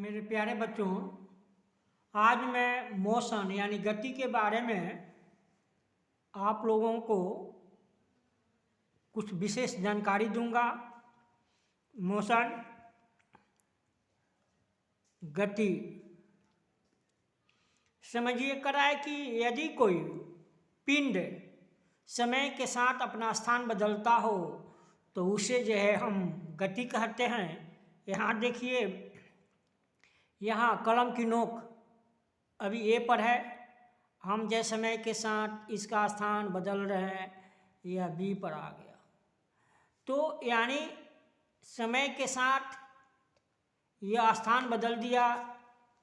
मेरे प्यारे बच्चों, आज मैं मोशन यानी गति के बारे में आप लोगों को कुछ विशेष जानकारी दूंगा। मोशन, गति, समझिए करा है कि यदि कोई पिंड समय के साथ अपना स्थान बदलता हो तो उसे जो है हम गति कहते हैं। यहाँ देखिए, यहाँ कलम की नोक अभी ए पर है, हम जैसे समय के साथ इसका स्थान बदल रहे हैं, यह बी पर आ गया। तो यानी समय के साथ यह स्थान बदल दिया,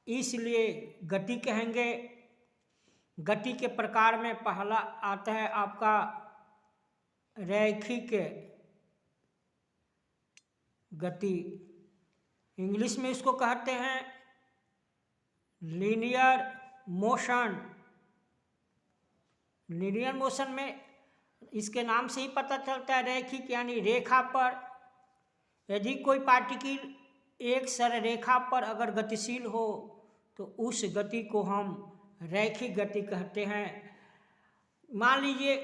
इसलिए गति कहेंगे। गति के प्रकार में पहला आता है आपका रैखिक गति, इंग्लिश में इसको कहते हैं लीनियर मोशन। लीनियर मोशन में इसके नाम से ही पता चलता है रैखिक यानी रेखा पर। यदि कोई पार्टिकल एक सररेखा पर अगर गतिशील हो तो उस गति को हम रैखिक गति कहते हैं। मान लीजिए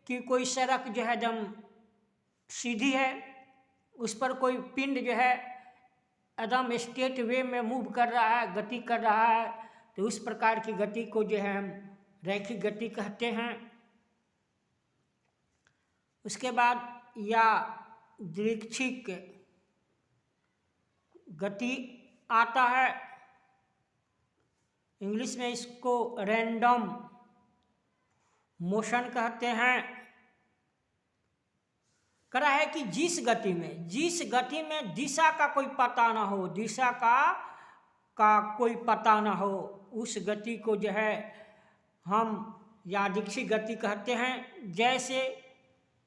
कि कोई सड़क जो है एकदम सीधी है, उस पर कोई पिंड जो है एकदम स्ट्रेट वे में मूव कर रहा है, गति कर रहा है, तो उस प्रकार की गति को जो है हम रैखिक गति कहते हैं। उसके बाद या दृक्षिक गति आता है, इंग्लिश में इसको रैंडम मोशन कहते हैं। करा है कि जिस गति में दिशा का कोई पता ना हो, दिशा का कोई पता ना हो, उस गति को जो है हम यादृच्छिक गति कहते हैं। जैसे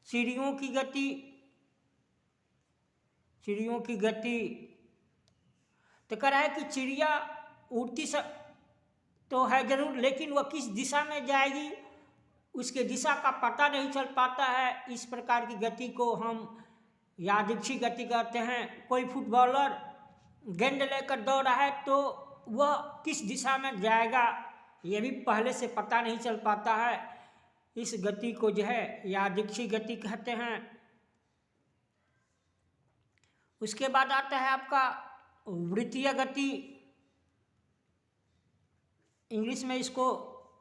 चिड़ियों की गति तो कह रहा है कि चिड़िया उड़ती तो है जरूर, लेकिन वह किस दिशा में जाएगी उसके दिशा का पता नहीं चल पाता है। इस प्रकार की गति को हम यादृच्छिक गति कहते हैं। कोई फुटबॉलर गेंद लेकर दौड़ रहा है तो वह किस दिशा में जाएगा यह भी पहले से पता नहीं चल पाता है। इस गति को जो है यादृच्छिक गति कहते हैं। उसके बाद आता है आपका वृत्तीय गति, इंग्लिश में इसको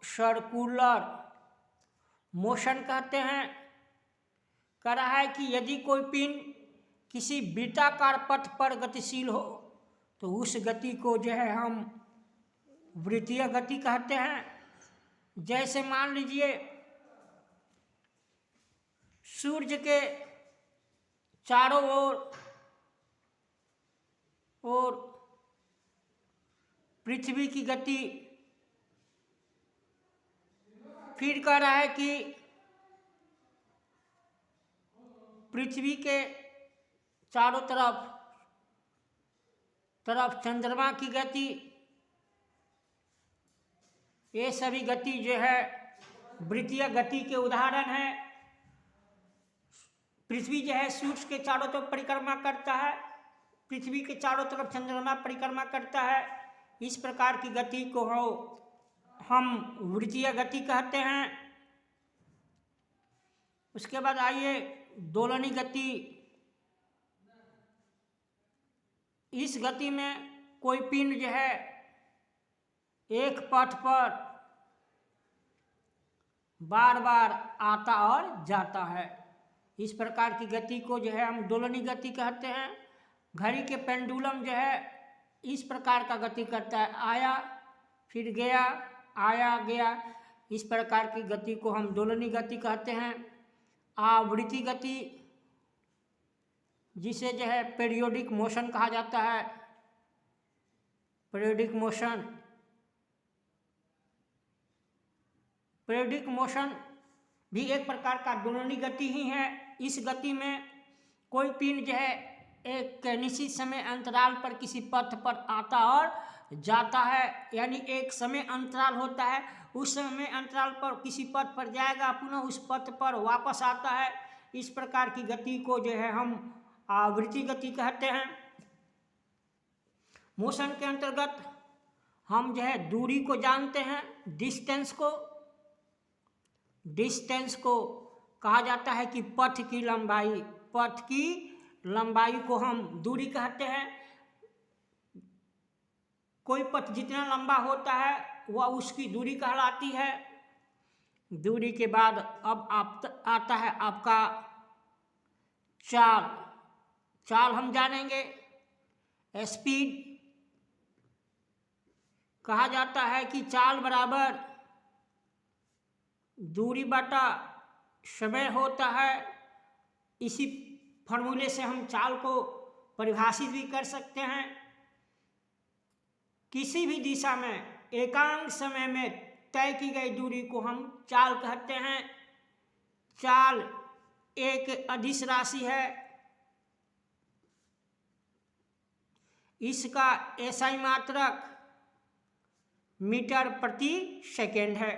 सर्कुलर मोशन कहते हैं। कह रहा है कि यदि कोई पिंड किसी वृत्ताकार पथ पर गतिशील हो तो उस गति को जो है हम वृत्तीय गति कहते हैं। जैसे मान लीजिए सूर्य के चारों ओर पृथ्वी की गति, फिर कह रहा है कि पृथ्वी के चारों तरफ चंद्रमा की गति, ये सभी गति जो है वृत्तीय गति के उदाहरण है। पृथ्वी जो है सूर्य के चारों तरफ परिक्रमा करता है, पृथ्वी के चारों तरफ चंद्रमा परिक्रमा करता है। इस प्रकार की गति को हम वृत्तीय गति कहते हैं। उसके बाद आइए दोलनी गति। इस गति में कोई पिंड जो है एक पथ पर बार बार आता और जाता है। इस प्रकार की गति को जो है हम दोलनी गति कहते हैं। घड़ी के पेंडुलम जो है इस प्रकार का गति करता है, आया फिर गया, आया गया। इस प्रकार की गति को हम दोलनी गति कहते हैं। आवृत्ति गति, जिसे जो है पीरियोडिक मोशन कहा जाता है, पीरियोडिक मोशन भी एक प्रकार का दोलनी गति ही है। इस गति में कोई पिंड जो है एक निश्चित समय अंतराल पर किसी पथ पर आता और जाता है, यानी एक समय अंतराल होता है, उस समय अंतराल पर किसी पथ पर जाएगा, पुनः उस पथ पर वापस आता है। इस प्रकार की गति को जो है हम आवृत्ति गति कहते हैं। मोशन के अंतर्गत हम जो है दूरी को जानते हैं, डिस्टेंस को कहा जाता है कि पथ की लंबाई को हम दूरी कहते हैं। कोई पथ जितना लंबा होता है वह उसकी दूरी कहलाती है। दूरी के बाद अब आता है आपका चाल हम जानेंगे। स्पीड कहा जाता है कि चाल बराबर दूरी बटा समय होता है। इसी फॉर्मूले से हम चाल को परिभाषित भी कर सकते हैं। किसी भी दिशा में एकांक समय में तय की गई दूरी को हम चाल कहते हैं। चाल एक अदिश राशि है। इसका एसआई मात्रक मीटर प्रति सेकेंड है।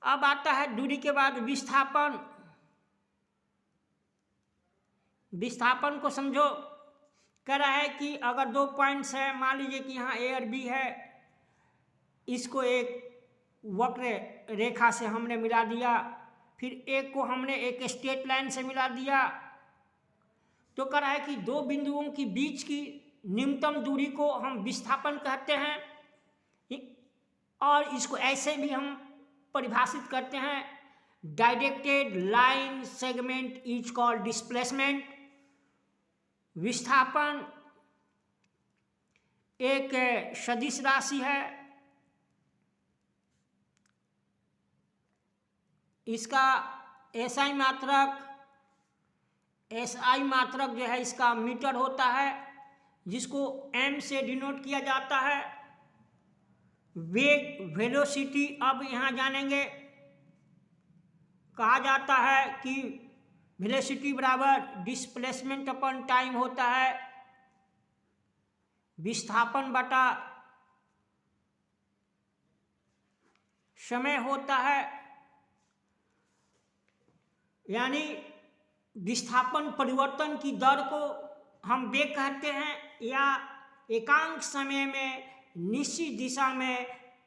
अब आता है दूरी के बाद विस्थापन को समझो। कह रहा है कि अगर 2 पॉइंट्स है, मान लीजिए कि यहाँ ए और बी है, इसको एक वक्र रेखा से हमने मिला दिया, फिर एक को हमने एक स्ट्रेट लाइन से मिला दिया, तो कह रहा है कि 2 बिंदुओं के बीच की न्यूनतम दूरी को हम विस्थापन कहते हैं। और इसको ऐसे भी हम परिभाषित करते हैं, directed line segment is called displacement. विस्थापन एक सदिश राशि है। इसका एसआई मात्रक जो है इसका मीटर होता है, जिसको एम से डिनोट किया जाता है। वेग वेलोसिटी अब यहाँ जानेंगे। कहा जाता है कि वेलोसिटी बराबर डिस्प्लेसमेंट अपन टाइम होता है, विस्थापन बटा समय होता है। यानी विस्थापन परिवर्तन की दर को हम वेग कहते हैं, या एकांक समय में निश्चित दिशा में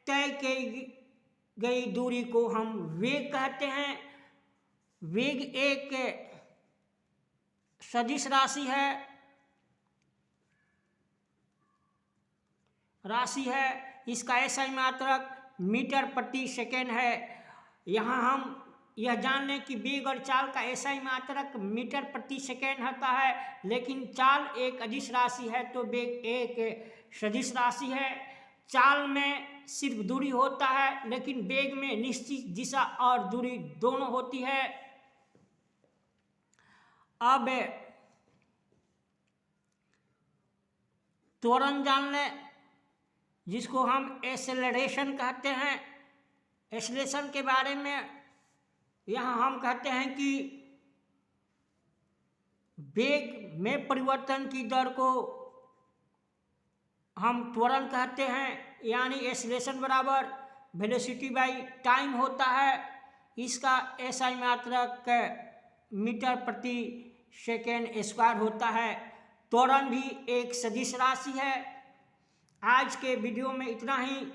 तय की गई दूरी को हम वेग कहते हैं। वेग एक सदिश राशि है। इसका एसआई मात्रक मीटर प्रति सेकेंड है। यहाँ हम यह जान लें कि वेग और चाल का एसआई मात्रक मीटर प्रति सेकेंड होता है, लेकिन चाल एक अदिश राशि है तो वेग एक सदिश राशि है। चाल में सिर्फ दूरी होता है, लेकिन वेग में निश्चित दिशा और दूरी दोनों होती है। अब त्वरण जान लें, जिसको हम एक्सेलरेशन कहते हैं। एक्सेलरेशन के बारे में यहाँ हम कहते हैं कि वेग में परिवर्तन की दर को हम त्वरण कहते हैं। यानी एक्सेलरेशन बराबर वेलोसिटी बाई टाइम होता है। इसका एसआई मात्रक मीटर प्रति सेकेंड स्क्वायर होता है। त्वरण भी एक सदिश राशि है। आज के वीडियो में इतना ही।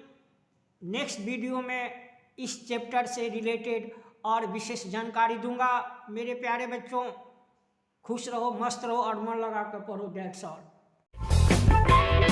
नेक्स्ट वीडियो में इस चैप्टर से रिलेटेड और विशेष जानकारी दूंगा। मेरे प्यारे बच्चों, खुश रहो, मस्त रहो और मन लगा कर पढ़ो। That's all.